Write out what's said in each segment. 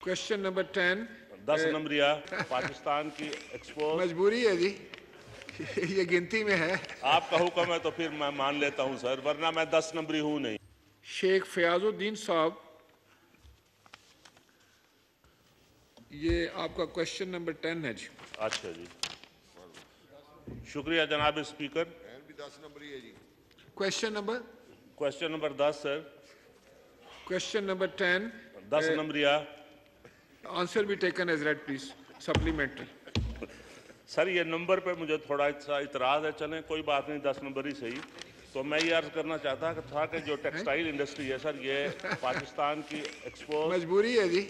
Question number 10। 10 नंबरिया Pakistan की export. मजबूरी है जी, ये गिनती में है। आपका हुक्म है तो फिर मैं मान लेता हूं सर, वरना मैं 10 नंबरी हूं नहीं। शेख फयाजुद्दीन साहब, ये आपका क्वेश्चन नंबर 10 है जी। अच्छा जी, शुक्रिया जनाब speaker. Question number 10 sir. Question number 10। 10 नंबरिया। Answer be taken as read please, supplementary. Sir ये नंबर पे मुझे थोड़ा सा इतराज़ है, चलें कोई बात नहीं, 10 नंबर ही सही। तो मैं ये अर्ज करना चाहता था कि जो टेक्सटाइल इंडस्ट्री है सर, ये पाकिस्तान की एक्सपोर्ट। मजबूरी है जी,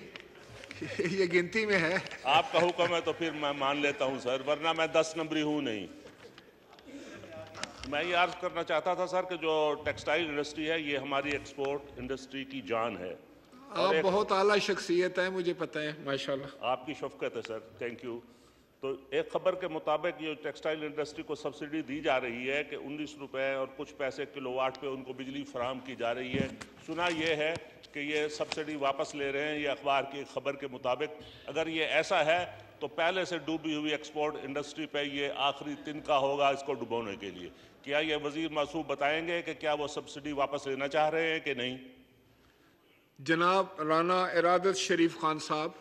ये गिनती में है। आपका हुक्म है तो फिर मैं मान लेता हूं सर, वरना मैं 10 नंबरी हूं नहीं। मैं ये अर्ज करना चाहता था सर कि जो टेक्सटाइल इंडस्ट्री है ये हमारी एक्सपोर्ट इंडस्ट्री की जान है। आप बहुत आला शख्सियत है, मुझे पता है, माशाल्लाह। आपकी शफकत है सर, थैंक यू। तो एक खबर के मुताबिक ये टेक्सटाइल इंडस्ट्री को सब्सिडी दी जा रही है कि 19 रुपये और कुछ पैसे किलोवाट पे उनको बिजली फराहम की जा रही है। सुना ये है कि ये सब्सिडी वापस ले रहे हैं, ये अखबार की खबर के मुताबिक। अगर ये ऐसा है तो पहले से डूबी हुई एक्सपोर्ट इंडस्ट्री पे ये आखिरी तिनका होगा इसको डुबोने के लिए। क्या ये वजीर मासूब बताएंगे कि क्या वो सब्सिडी वापस लेना चाह रहे हैं कि नहीं? जनाब राना इरादत शरीफ खान साहब।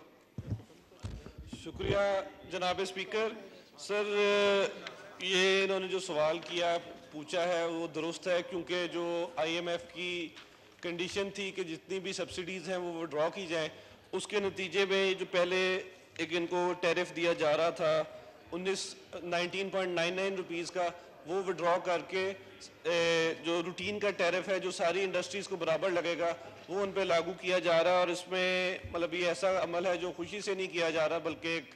शुक्रिया जनाब स्पीकर। सर ये इन्होंने जो सवाल किया पूछा है वो दुरुस्त है, क्योंकि जो IMF की कंडीशन थी कि जितनी भी सब्सिडीज़ हैं वो विड्रॉ की जाएं, उसके नतीजे में जो पहले एक इनको टैरिफ दिया जा रहा था 19.99 रुपीज़ का, वो विड्रॉ करके जो रूटीन का टैरिफ है जो सारी इंडस्ट्रीज़ को बराबर लगेगा वो उन पे लागू किया जा रहा है। और इसमें मतलब ये ऐसा अमल है जो खुशी से नहीं किया जा रहा बल्कि एक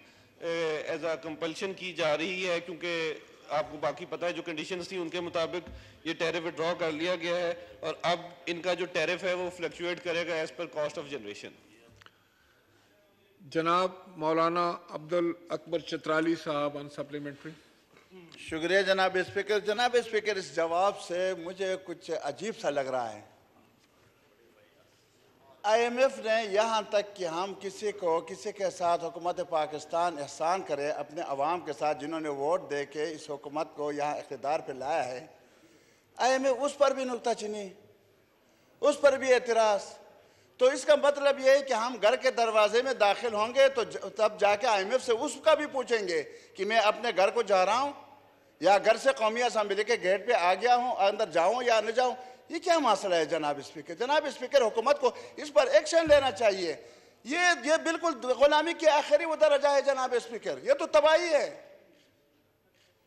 एज अ कंपल्शन की जा रही है, क्योंकि आपको बाकी पता है जो कंडीशंस थी उनके मुताबिक ये टैरिफ विड्रॉ कर लिया गया है और अब इनका जो टैरिफ है वो फ्लक्चुएट करेगा as per cost of generation. जनाब मौलाना अब्दुल अकबर चतराली साहब ऑन सप्लीमेंट्री। शुक्रिया जनाब स्पीकर। जनाब स्पीकर, इस जवाब से मुझे कुछ अजीब सा लग रहा है। IMF ने यहाँ तक कि हम किसी के साथ हुकूमत पाकिस्तान एहसान करे अपने अवाम के साथ, जिन्होंने वोट दे के इस हुकूमत को यहाँ इक़्तिदार पे लाया है, IMF उस पर भी नुक्ताचीनी, उस पर भी एतराज़। तो इसका मतलब ये है कि हम घर के दरवाजे में दाखिल होंगे तो तब जाके IMF से उसका भी पूछेंगे कि मैं अपने घर को जा रहा हूँ या घर से कौमी असम्बली के गेट पे आ गया हूँ, अंदर जाऊँ या न जाऊँ। ये क्या मसला है जनाब स्पीकर? जनाब स्पीकर, हुकूमत को इस पर एक्शन लेना चाहिए। ये बिल्कुल गुलामी की आखिरी वो दर्जा है जनाब स्पीकर। ये तो तबाही है,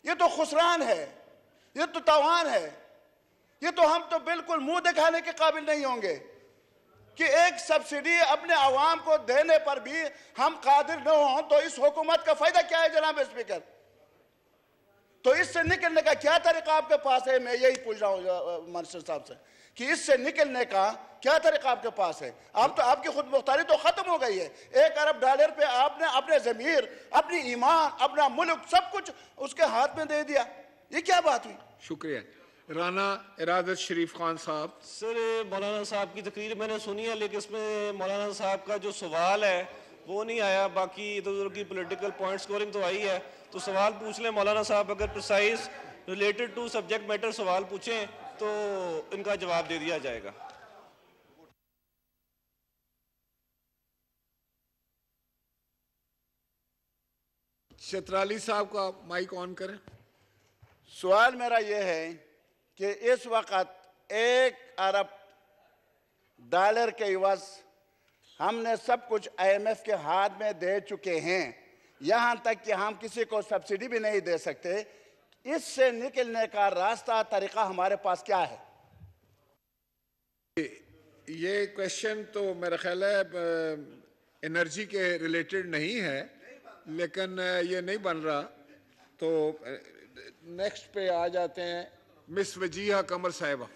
ये तो खुसरान है, ये तो तावान है। ये तो हम तो बिल्कुल मुंह दिखाने के काबिल नहीं होंगे कि एक सब्सिडी अपने अवाम को देने पर भी हम कादिर न हों, तो इस हुकूमत का फायदा क्या है जनाब स्पीकर? तो इससे निकलने का क्या तरीका आपके पास है? मैं यही पूछ रहा हूँ मिनिस्टर साहब से कि इससे निकलने का क्या तरीका आपके पास है? आप तो आपकी खुद मुख्तारी तो खत्म हो गई है। $1 अरब पे आपने अपने ज़मीर, अपनी ईमान, अपना मुल्क, सब कुछ उसके हाथ में दे दिया। ये क्या बात हुई? शुक्रिया। राना इरादत शरीफ खान साहब। सर मौलाना साहब की तकरीर मैंने सुनी है, लेकिन इसमें मौलाना साहब का जो सवाल है वो नहीं आया। बाकी इधर उधर की पॉलिटिकल पॉइंट स्कोरिंग तो आई है, तो सवाल पूछ लें मौलाना साहब। अगर precise related to subject matter सवाल पूछें तो इनका जवाब दे दिया जाएगा। चतराली साहब का माइक ऑन करें। सवाल मेरा यह है कि इस वक्त $1 अरब के इवज़ हमने सब कुछ IMF के हाथ में दे चुके हैं, यहाँ तक कि हम किसी को सब्सिडी भी नहीं दे सकते। इससे निकलने का रास्ता, तरीका हमारे पास क्या है? ये क्वेश्चन तो मेरा ख्याल है एनर्जी के रिलेटेड नहीं है, लेकिन ये नहीं बन रहा। तो नेक्स्ट पे आ जाते हैं मिस वजीहा कमर साहिबा।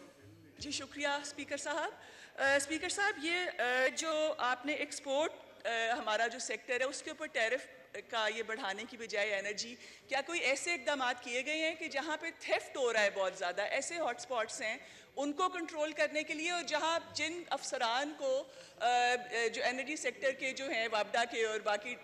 जी शुक्रिया स्पीकर साहब। स्पीकर साहब, ये जो आपने एक्सपोर्ट ہمارا جو سیکٹر ہے اس کے اوپر ٹیرف کا یہ بڑھانے کی بجائے انرجی، کیا کوئی ایسے اقدامات کیے گئے ہیں کہ جہاں پہ تھیفٹ ہو رہا ہے بہت زیادہ، ایسے ہاٹ سپاٹس ہیں ان کو کنٹرول کرنے کے لیے، اور جہاں جن افسران کو جو انرجی سیکٹر کے جو ہیں وابڈا کے اور باقی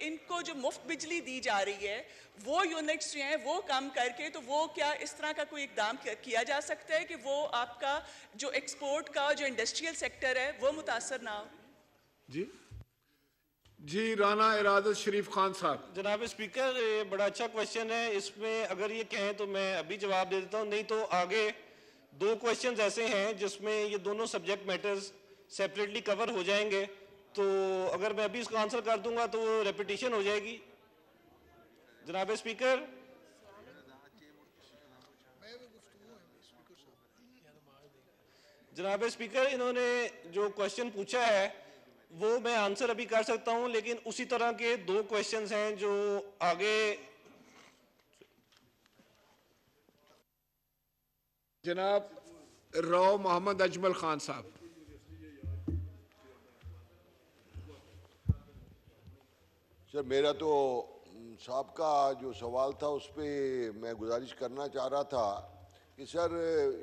ان کو جو مفت بجلی دی جا رہی ہے، وہ یونٹس جو ہیں وہ کم کر کے، تو وہ کیا اس طرح کا کوئی اقدام کیا جا سکتا ہے کہ وہ آپ کا جو ایکسپورٹ کا جو انڈسٹریل سیکٹر ہے وہ متاثر نہ ہو؟ جی رانا ارادت شریف خان صاحب. جناب اسپیکر، یہ بڑا اچھا کویشچن ہے. اس میں اگر یہ کہیں تو میں ابھی جواب دے دیتا ہوں، نہیں تو آگے 2 کویشچنز ایسے ہیں جس میں یہ دونوں سبجیکٹ میٹرز سیپریٹلی کور ہو جائیں گے، تو اگر میں ابھی اس کو آنسر کر دوں گا تو وہ ریپیٹیشن ہو جائے گی. جناب اسپیکر، انہوں نے جو کویشچن پوچھا ہے وہ میں آنسر ابھی کر سکتا ہوں، لیکن اسی طرح کے 2 کویشچنز ہیں جو آگے. جناب راؤ محمد اجمل خان صاحب. سر میرا تو صاحب کا جو سوال تھا اس پہ میں گزارش کرنا چاہ رہا تھا کہ سر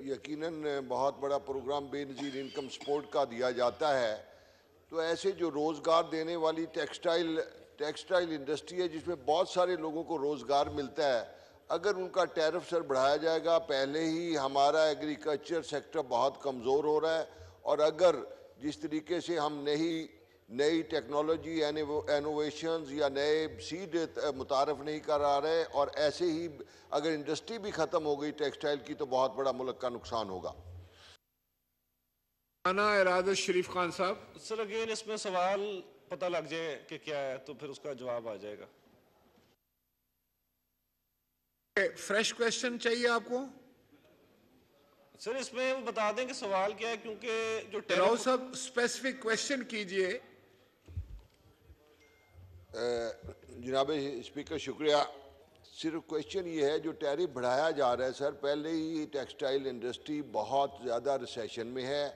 یقیناً بہت بڑا پروگرام بے نظیر انکم سپورٹ کا دیا جاتا ہے، تو ایسے جو روزگار دینے والی ٹیکسٹائل انڈسٹری ہے جس میں بہت سارے لوگوں کو روزگار ملتا ہے، اگر ان کا ٹیرف سر بڑھایا جائے گا، پہلے ہی ہمارا ایگریکلچر سیکٹر بہت کمزور ہو رہا ہے، اور اگر جس طریقے سے ہم نئی ٹیکنالوجی انوویشنز یا نئے سیڈ متعارف نہیں کرا رہے، اور ایسے ہی اگر انڈسٹری بھی ختم ہو گئی ٹیکسٹائل کی، تو بہت بڑا ملک کا نقصان ہوگا. رانا ارادت شریف خان صاحب. سر اگین اس میں سوال پتہ لگ جائے کہ کیا ہے تو پھر اس کا جواب آ جائے گا. فریش کویشچن چاہیے آپ کو؟ سر اس میں بتا دیں کہ سوال کیا ہے، کیونکہ جو راؤ صاحب اسپیسیفک کویشچن کیجئے. جناب اسپیکر شکریہ. صرف کویشچن یہ ہے جو ٹیرف بڑھایا جا رہا ہے سر، پہلے ہی ٹیکسٹائل انڈسٹری بہت زیادہ ریسیشن میں ہے،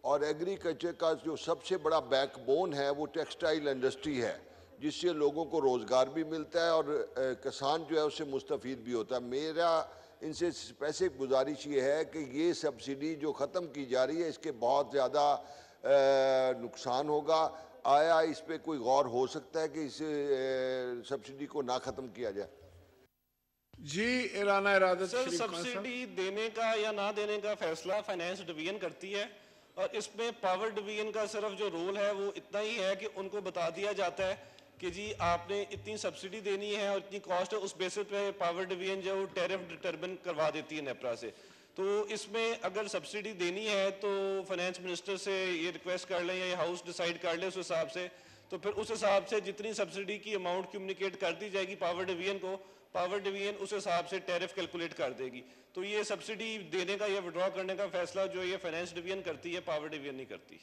اور ایگریکلچر کا جو سب سے بڑا بیک بون ہے وہ ٹیکسٹائل انڈسٹری ہے، جس سے لوگوں کو روزگار بھی ملتا ہے اور کسان جو ہے اس سے مستفید بھی ہوتا ہے. میرا ان سے اسپیسیفک گزارش یہ ہے کہ یہ سبسڈی جو ختم کی جا رہی ہے اس کے بہت زیادہ نقصان ہوگا. آیا اس پہ کوئی غور ہو سکتا ہے کہ اس سبسڈی کو نہ ختم کیا جائے؟ جی رانا ارادت سر شریف خان صاحب. سبسڈی دینے کا یا نہ دینے کا فیصلہ فائنانس ڈویژن کرتی ہے، اور اس میں پاور ڈویژن کا صرف جو رول ہے وہ اتنا ہی ہے کہ ان کو بتا دیا جاتا ہے کہ جی آپ نے اتنی سبسڈی دینی ہے اور اتنی کاسٹ ہے، اس بیسس پہ پاور ڈویژن جو ہے ٹیرف ڈٹرمن کروا دیتی ہے نیپرا سے. تو اس میں اگر سبسڈی دینی ہے تو فائنانس منسٹر سے یہ ریکویسٹ کر لیں یا یہ ہاؤس ڈیسائیڈ کر لیں اس حساب سے، تو پھر اس حساب سے جتنی سبسڈی کی اماؤنٹ کمیونیکیٹ کر دی جائے گی پاور ڈویژن کو، پاور ڈویژن اس حساب سے ٹیرف کیلکولیٹ کر دے گی. تو یہ سبسڈی دینے کا یا وڈرا کرنے کا فیصلہ جو یہ فائنانس ڈویژن کرتی ہے، پاور ڈویژن نہیں کرتی.